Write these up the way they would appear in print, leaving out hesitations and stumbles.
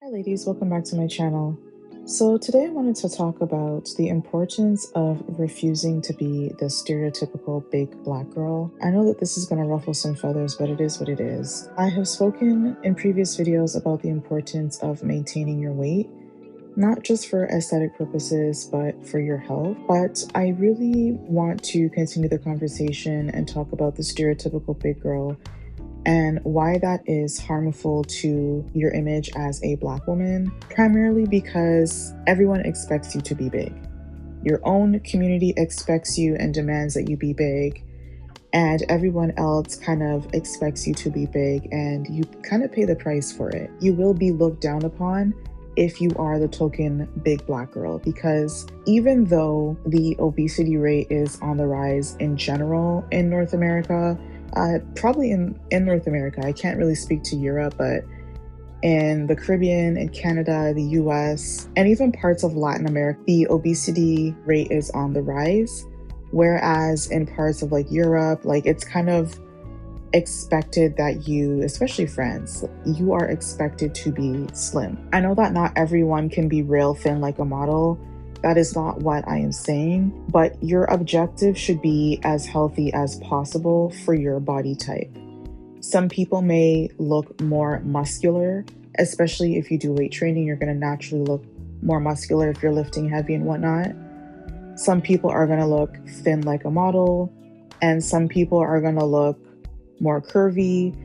Hi ladies, welcome back to my channel. So today I wanted to talk about the importance of refusing to be the stereotypical big black girl. I know that this is going to ruffle some feathers, but it is what it is. I have spoken in previous videos about the importance of maintaining your weight, not just for aesthetic purposes, but for your health. But I really want to continue the conversation and talk about the stereotypical big girl and why that is harmful to your image as a black woman, primarily because everyone expects you to be big. Your own community expects you and demands that you be big, and everyone else kind of expects you to be big, and you kind of pay the price for it. You will be looked down upon if you are the token big black girl, because even though the obesity rate is on the rise in general in North America, probably in North America, I can't really speak to Europe, but in the Caribbean, in Canada, the US, and even parts of Latin America, the obesity rate is on the rise. Whereas in parts of like Europe, like it's kind of expected that you, especially France, you are expected to be slim. I know that not everyone can be real thin like a model. That is not what I am saying, but your objective should be as healthy as possible for your body type. Some people may look more muscular, especially if you do weight training, you're going to naturally look more muscular if you're lifting heavy and whatnot. Some people are going to look thin like a model, and some people are going to look more curvy.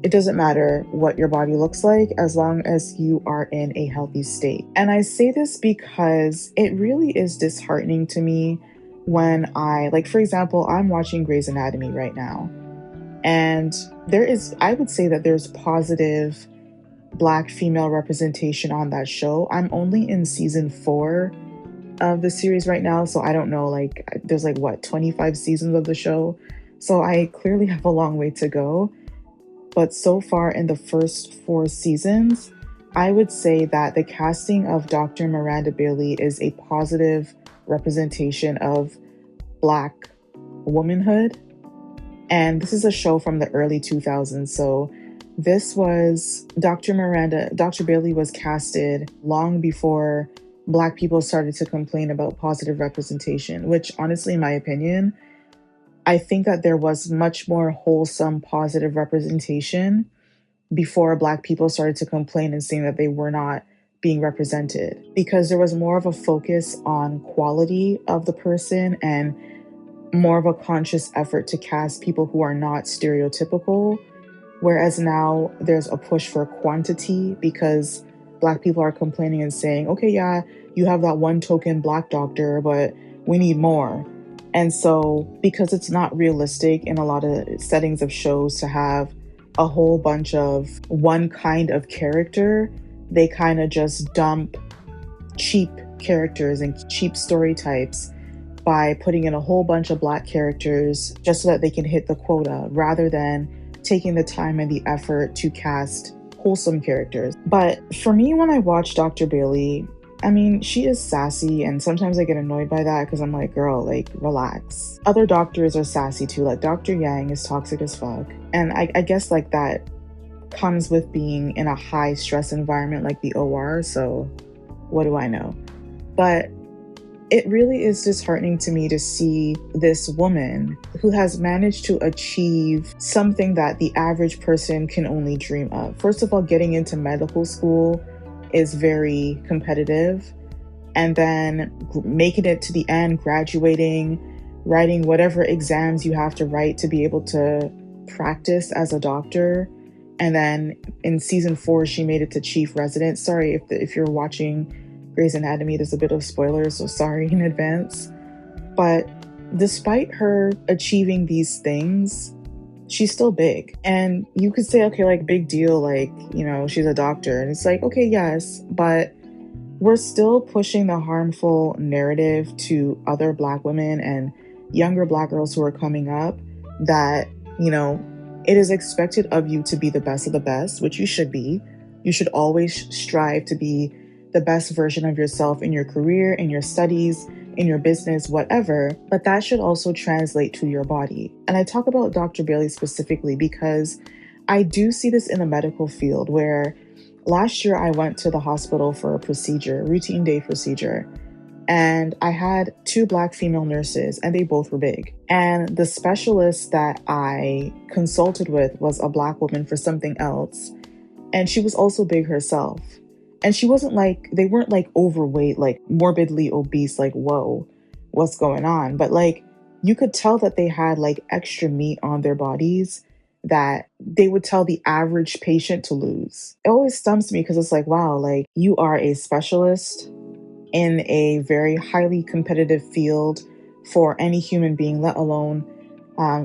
It doesn't matter what your body looks like as long as you are in a healthy state. And I say this because it really is disheartening to me when like for example, I'm watching Grey's Anatomy right now. And I would say that there's positive black female representation on that show. I'm only in season 4 of the series right now, so I don't know, like there's like what, 25 seasons of the show. So I clearly have a long way to go. But so far in the first 4 seasons, I would say that the casting of Dr. Miranda Bailey is a positive representation of black womanhood. And this is a show from the early 2000s. So this was Dr. Bailey was casted long before black people started to complain about positive representation, which honestly, in my opinion, I think that there was much more wholesome, positive representation before black people started to complain and saying that they were not being represented, because there was more of a focus on quality of the person and more of a conscious effort to cast people who are not stereotypical. Whereas now there's a push for quantity because black people are complaining and saying, okay, yeah, you have that one token black doctor, but we need more. And so because it's not realistic in a lot of settings of shows to have a whole bunch of one kind of character, they kind of just dump cheap characters and cheap story types by putting in a whole bunch of black characters just so that they can hit the quota, rather than taking the time and the effort to cast wholesome characters. But for me, when I watch Dr. Bailey, I mean, she is sassy, and sometimes I get annoyed by that because I'm like, girl, like, relax. Other doctors are sassy too. Like, Dr. Yang is toxic as fuck. And I guess, like, that comes with being in a high stress environment like the OR, so what do I know? But it really is disheartening to me to see this woman who has managed to achieve something that the average person can only dream of. First of all, getting into medical school is very competitive, and then making it to the end, graduating, writing whatever exams you have to write to be able to practice as a doctor. And then in season 4, she made it to chief resident. Sorry if you're watching Grey's Anatomy, there's a bit of spoilers, so sorry in advance. But despite her achieving these things, she's still big. And you could say, okay, like, big deal, like, you know, she's a doctor. And it's like, okay, yes, but we're still pushing the harmful narrative to other black women and younger black girls who are coming up that, you know, it is expected of you to be the best of the best, which you should be. You should always strive to be the best version of yourself in your career, in your studies, in your business, whatever, but that should also translate to your body. And I talk about Dr. Bailey specifically because I do see this in the medical field where Last year, I went to the hospital for a procedure, routine day procedure, and I had two Black female nurses, and they both were big. And the specialist that I consulted with was a Black woman for something else, and she was also big herself. And she wasn't like, they weren't like overweight, like morbidly obese, like, whoa, what's going on? But like, you could tell that they had like extra meat on their bodies that they would tell the average patient to lose. It always stumps me because it's like, wow, like you are a specialist in a very highly competitive field for any human being, let alone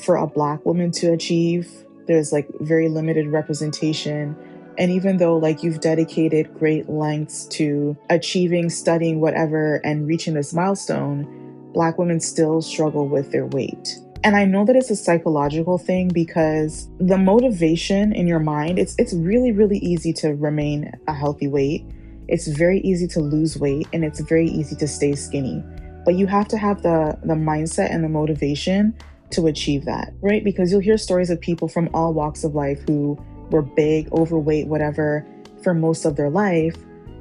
for a Black woman to achieve. There's like very limited representation. And even though like you've dedicated great lengths to achieving, studying, whatever, and reaching this milestone, Black women still struggle with their weight. And I know that it's a psychological thing because the motivation in your mind, it's really, really easy to remain a healthy weight. It's very easy to lose weight and it's very easy to stay skinny. But you have to have the mindset and the motivation to achieve that, right? Because you'll hear stories of people from all walks of life who were big, overweight, whatever, for most of their life.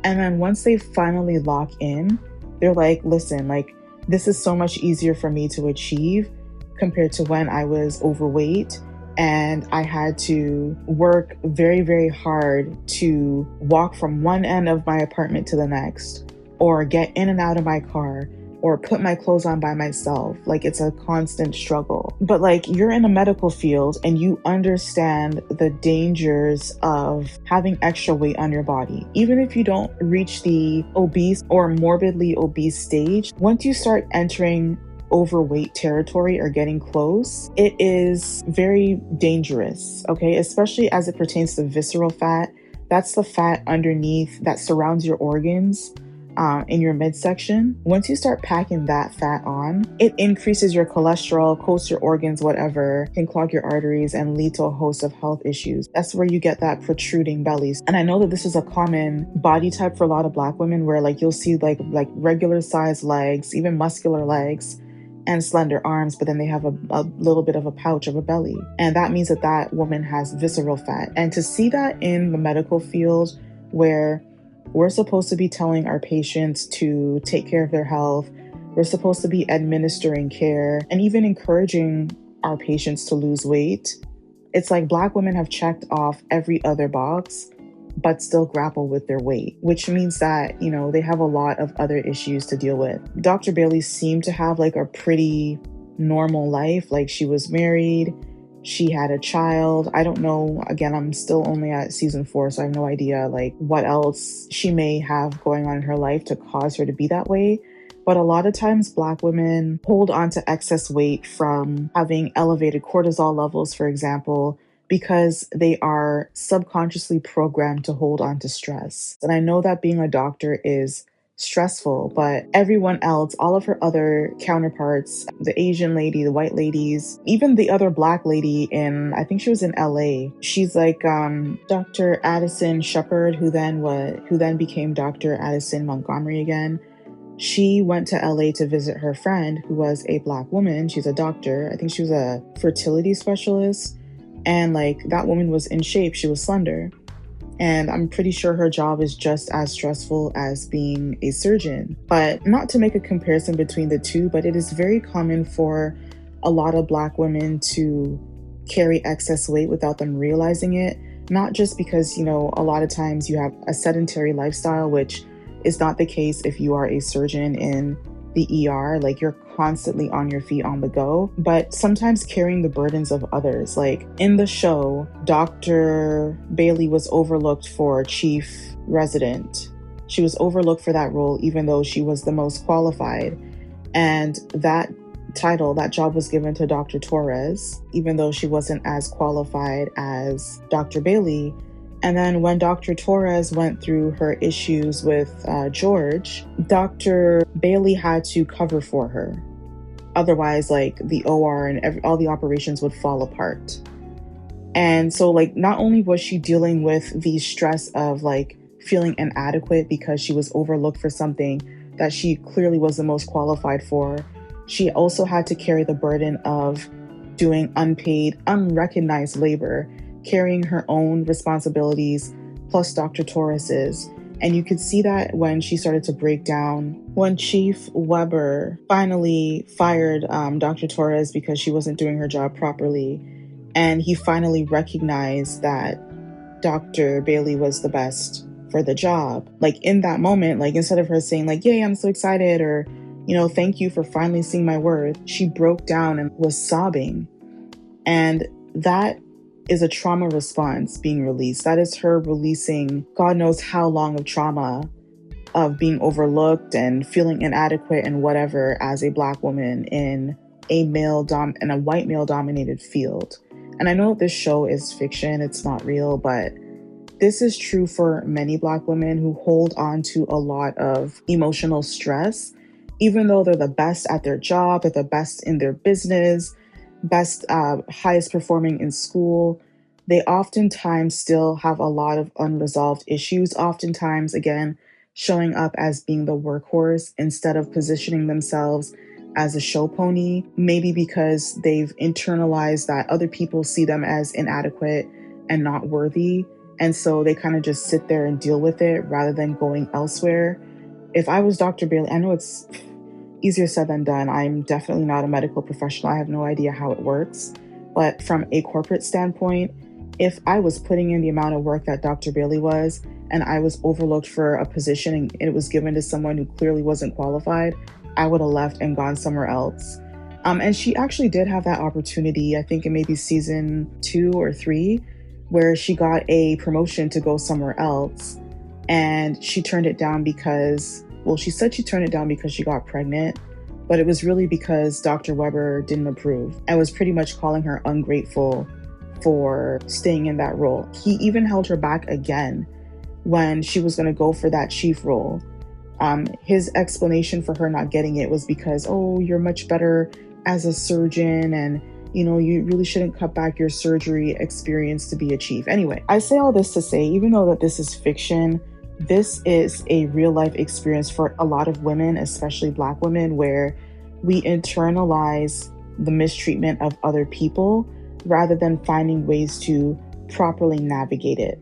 And then once they finally lock in, they're like, listen, like, this is so much easier for me to achieve compared to when I was overweight and I had to work very, very hard to walk from one end of my apartment to the next, or get in and out of my car, or put my clothes on by myself. Like, it's a constant struggle. But like, you're in a medical field and you understand the dangers of having extra weight on your body. Even if you don't reach the obese or morbidly obese stage, once you start entering overweight territory or getting close, it is very dangerous, okay? Especially as it pertains to visceral fat. That's the fat underneath that surrounds your organs. In your midsection, once you start packing that fat on, it increases your cholesterol, coats your organs, whatever, can clog your arteries and lead to a host of health issues. That's where you get that protruding bellies. And I know that this is a common body type for a lot of Black women where like you'll see like regular size legs, even muscular legs, and slender arms, but then they have a little bit of a pouch of a belly. And that means that that woman has visceral fat. And to see that in the medical field where we're supposed to be telling our patients to take care of their health. We're supposed to be administering care and even encouraging our patients to lose weight. It's like Black women have checked off every other box, but still grapple with their weight, which means that, you know, they have a lot of other issues to deal with. Dr. Bailey seemed to have like a pretty normal life. Like, she was married. She had a child. I don't know. Again, I'm still only at season 4, so I have no idea like what else she may have going on in her life to cause her to be that way. But a lot of times Black women hold on to excess weight from having elevated cortisol levels, for example, because they are subconsciously programmed to hold on to stress. And I know that being a doctor is stressful, but everyone else, all of her other counterparts, the Asian lady, the white ladies, even the other Black lady in, I think she was in LA. She's like Dr. Addison Shepard, who then became Dr. Addison Montgomery again. She went to LA to visit her friend who was a Black woman. She's a doctor. I think she was a fertility specialist. And like, that woman was in shape. She was slender. And I'm pretty sure her job is just as stressful as being a surgeon. But not to make a comparison between the two, but it is very common for a lot of Black women to carry excess weight without them realizing it. Not just because, you know, a lot of times you have a sedentary lifestyle, which is not the case if you are a surgeon in the ER, like you're constantly on your feet on the go, but sometimes carrying the burdens of others. Like in the show, Dr. Bailey was overlooked for chief resident. She was overlooked for that role, even though she was the most qualified. And that title, that job was given to Dr. Torres, even though she wasn't as qualified as Dr. Bailey. And then when Dr. Torres went through her issues with George, Dr. Bailey had to cover for her. Otherwise, like the OR and all the operations would fall apart. And so like, not only was she dealing with the stress of like feeling inadequate because she was overlooked for something that she clearly was the most qualified for, she also had to carry the burden of doing unpaid, unrecognized labor, carrying her own responsibilities, plus Dr. Torres's. And you could see that when she started to break down, when Chief Weber finally fired Dr. Torres because she wasn't doing her job properly. And he finally recognized that Dr. Bailey was the best for the job. Like in that moment, like instead of her saying like, yay, I'm so excited, or, thank you for finally seeing my worth, she broke down and was sobbing. And that is a trauma response being released. That is her releasing God knows how long of trauma of being overlooked and feeling inadequate and whatever as a Black woman in a white male dominated field. And I know this show is fiction, it's not real, but this is true for many Black women who hold on to a lot of emotional stress, even though they're the best at their job, they're the best in their business, highest performing in school. They oftentimes still have a lot of unresolved issues, oftentimes, again, showing up as being the workhorse instead of positioning themselves as a show pony, maybe because they've internalized that other people see them as inadequate and not worthy. And so they kind of just sit there and deal with it rather than going elsewhere. If I was Dr. Bailey, I know it's easier said than done. I'm definitely not a medical professional. I have no idea how it works. But from a corporate standpoint, if I was putting in the amount of work that Dr. Bailey was, and I was overlooked for a position and it was given to someone who clearly wasn't qualified, I would have left and gone somewhere else. And she actually did have that opportunity, I think in maybe season 2 or 3, where she got a promotion to go somewhere else. And she turned it down because, she said she turned it down because she got pregnant, but it was really because Dr. Weber didn't approve and was pretty much calling her ungrateful for staying in that role. He even held her back again when she was going to go for that chief role. His explanation for her not getting it was because, you're much better as a surgeon and, you really shouldn't cut back your surgery experience to be a chief. Anyway, I say all this to say, even though that this is fiction, this is a real life experience for a lot of women, especially Black women, where we internalize the mistreatment of other people rather than finding ways to properly navigate it.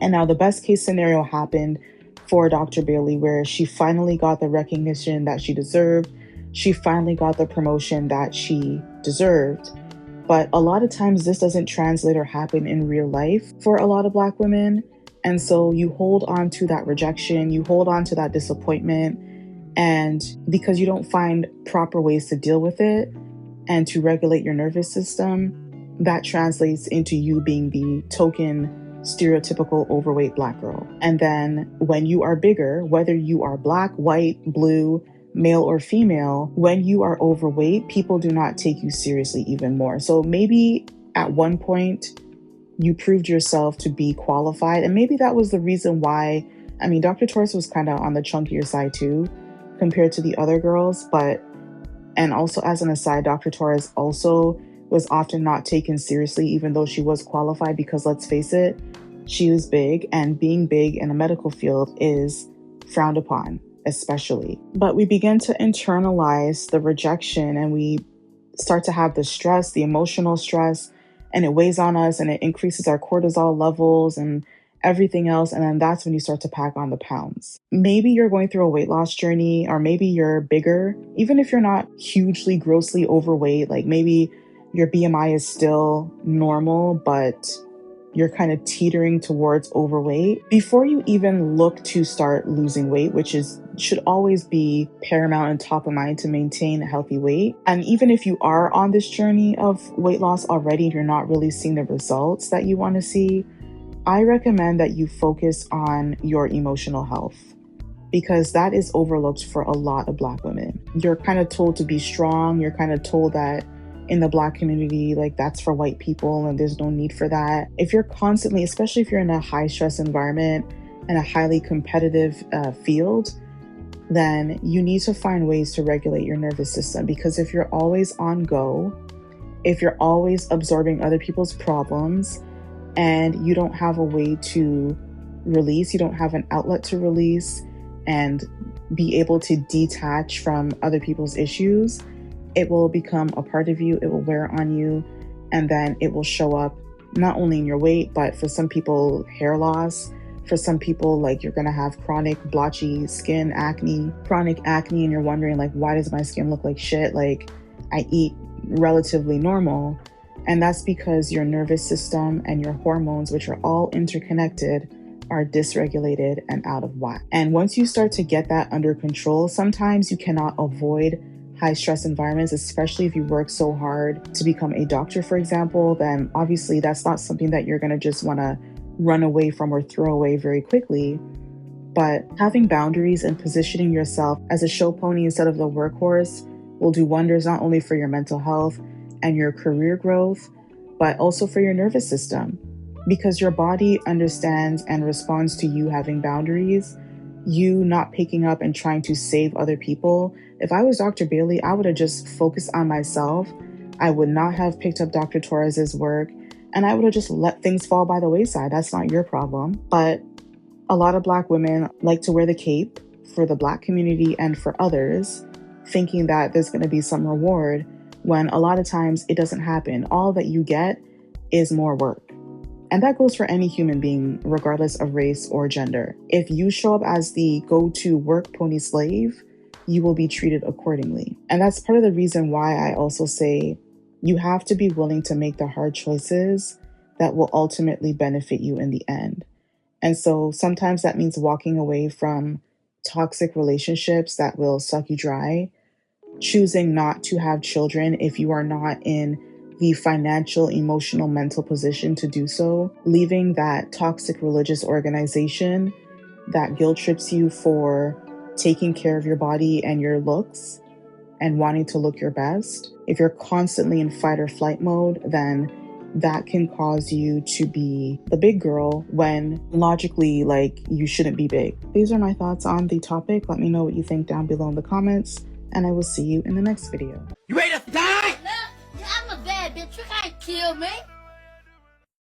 And now the best case scenario happened for Dr. Bailey, where she finally got the recognition that she deserved. She finally got the promotion that she deserved. But a lot of times this doesn't translate or happen in real life for a lot of Black women. And so you hold on to that rejection, you hold on to that disappointment, and because you don't find proper ways to deal with it and to regulate your nervous system, that translates into you being the token, stereotypical overweight Black girl. And then when you are bigger, whether you are Black, white, blue, male or female, when you are overweight, people do not take you seriously even more. So maybe at one point you proved yourself to be qualified, and maybe that was the reason why, Dr. Torres was kind of on the chunkier side too, compared to the other girls, and also as an aside, Dr. Torres also was often not taken seriously, even though she was qualified, because let's face it, she was big, and being big in a medical field is frowned upon, especially. But we begin to internalize the rejection, and we start to have the stress, the emotional stress, and it weighs on us and it increases our cortisol levels and everything else. And then that's when you start to pack on the pounds. Maybe you're going through a weight loss journey, or maybe you're bigger, even if you're not hugely, grossly overweight, like maybe your BMI is still normal, but you're kind of teetering towards overweight. Before you even look to start losing weight, which should always be paramount and top of mind to maintain a healthy weight. And even if you are on this journey of weight loss already, you're not really seeing the results that you want to see, I recommend that you focus on your emotional health, because that is overlooked for a lot of Black women. You're kind of told to be strong. You're kind of told that in the Black community, like that's for white people and there's no need for that. If you're constantly, especially if you're in a high stress environment and a highly competitive field, then you need to find ways to regulate your nervous system. Because if you're always on go, if you're always absorbing other people's problems and you don't have a way to release, you don't have an outlet to release and be able to detach from other people's issues, it will become a part of you, it will wear on you, and then it will show up not only in your weight, but for some people, hair loss. For some people, like you're gonna have chronic blotchy skin, chronic acne, and you're wondering like, why does my skin look like shit? Like I eat relatively normal. And that's because your nervous system and your hormones, which are all interconnected, are dysregulated and out of whack. And once you start to get that under control, sometimes you cannot avoid high stress environments, especially if you work so hard to become a doctor, for example, then obviously that's not something that you're going to just want to run away from or throw away very quickly. But having boundaries and positioning yourself as a show pony instead of the workhorse will do wonders not only for your mental health and your career growth, but also for your nervous system. Because your body understands and responds to you having boundaries, you not picking up and trying to save other people. If I was Dr. Bailey, I would have just focused on myself. I would not have picked up Dr. Torres's work, and I would have just let things fall by the wayside. That's not your problem. But a lot of Black women like to wear the cape for the Black community and for others, thinking that there's going to be some reward, when a lot of times it doesn't happen. All that you get is more work. And that goes for any human being, regardless of race or gender. If you show up as the go-to work pony slave, you will be treated accordingly. And that's part of the reason why I also say you have to be willing to make the hard choices that will ultimately benefit you in the end. And so sometimes that means walking away from toxic relationships that will suck you dry, choosing not to have children if you are not in the financial, emotional, mental position to do so, leaving that toxic religious organization that guilt trips you for taking care of your body and your looks and wanting to look your best. If you're constantly in fight or flight mode, then that can cause you to be the big girl when logically, like, you shouldn't be big. These are my thoughts on the topic. Let me know what you think down below in the comments, and I will see you in the next video. You ready to die? I'm a bad bitch. You can't kill me.